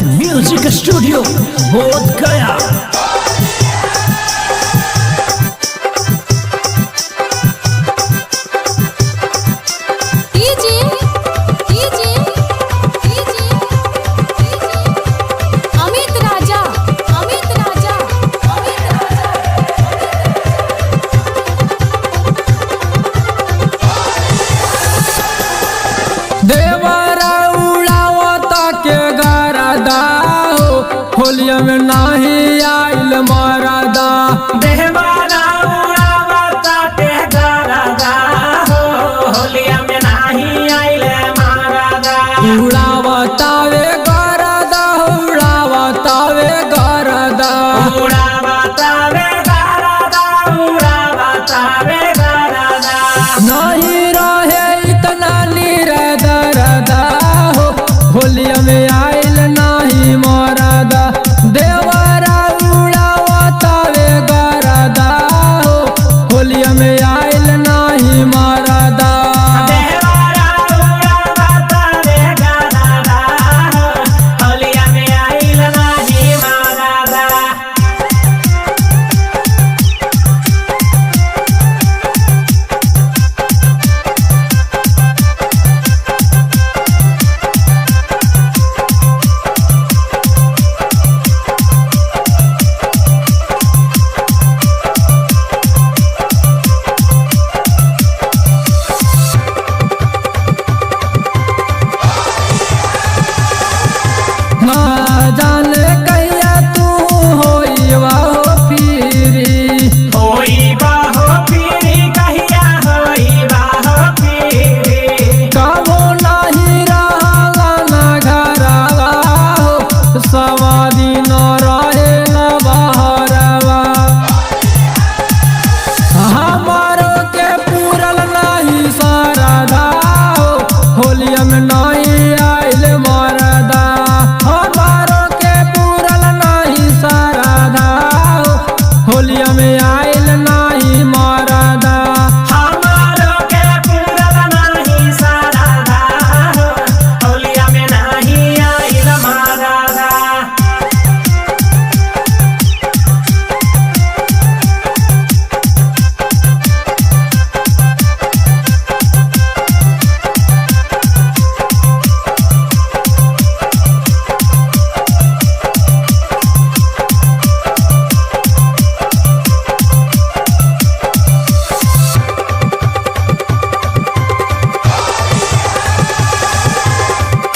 Music studio बोध गया। देवरा उड़ावता के गरदा हो, होलिया में नाही आइल मरदा। देवरा उड़ावता के गरदा हो, होलिया में नाही आइल मरदा। उड़ावता वे गरदा, उड़ावता वे गरदा, उड़ावता वे गरदा, उड़ावता वे गरदा। नहीं रहे इतना निरदरदा हो, होलिया में आइल नाही मरदा। देवरा उड़ावता वे गरदा हो, होलिया में आइल नाही मरदा। देवरा उड़ावता वे गरदा हो, होलिया में आइल नाही मरदा। ना जाने कहिया तू होइबा हो फिरी, होइबा हो फिरी, कहिया होइबा हो फिरी। कबो नहीं रहला ना घरवा हो, सवा दिन रहे न बहरवा। हमारो के पूरल नहीं सरदा हो, होलिया में नहीं आइल मरदा। हमारो के पूरल नहीं सरदा हो, होलिया में आइल नहीं मरदा। हमारो के पूरल नाही सरदा हो, होलिया में नाही आइल मरदा।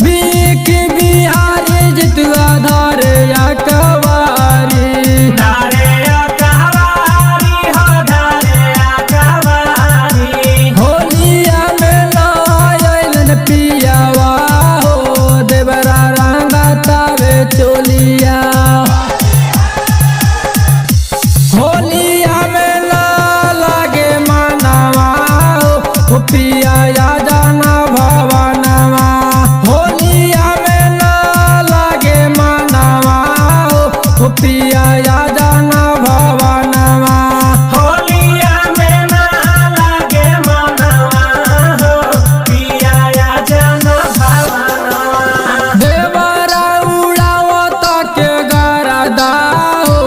बीक बिहारी जितुआ धारे या कवारी, धारे अकवारी हो, धारे अकवारी। होलिया में लायल पियावा हो, देवरा रंगा तावे चोलिया। होलिया में ना लागे मनवा हो, पिया या जाना भवनवा। होलिया में ना लागे मनवा हो, पिया या जाना भवनवा। होलिया में ना लागे मनवा हो, पिया या जन भवनवा। देवरा उड़ावता के गरदा हो,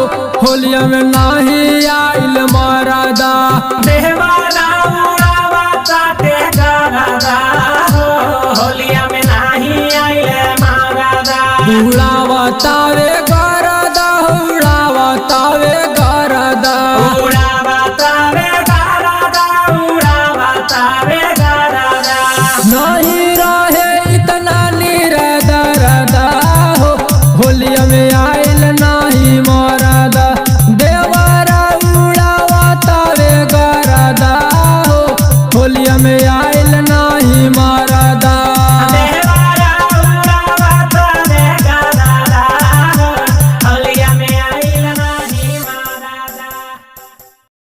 होलिया में नाही आइल मरदा। देवरा उड़ावता के गरदा हो, होलिया में नाही आइल मरदा। उड़ावता वे गरदा, उड़ावता वे